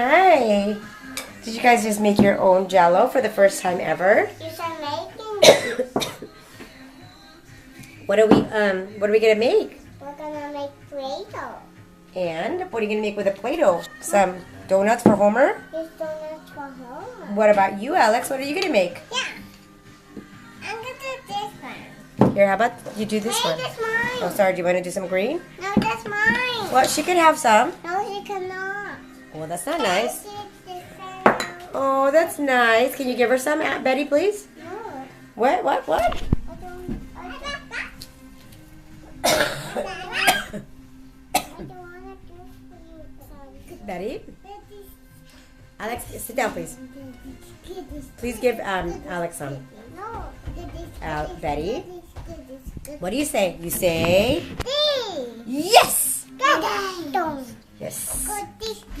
Hi. Did you guys just make your own Jell-O for the first time ever? Yes, I'm making it. What are we gonna make? We're gonna make Play-Doh. And what are you gonna make with a Play-Doh? Some donuts for Homer? This donuts for home. What about you, Alex? What are you gonna make? Yeah. I'm gonna do this one. Here, how about you do this Hey, one? that's mine. Oh, sorry. Do you want to do some green? No, that's mine. Well, she could have some. No, she cannot. Well, that's not nice. This is the Oh, that's nice. Can you give her some, Aunt Betty, please? No, What? I don't. I don't wanna do for you. Betty? Alex, sit down, please. Please give Alex some. No. Betty? What do you say? You say? D. Yes! Don't. Yes. This.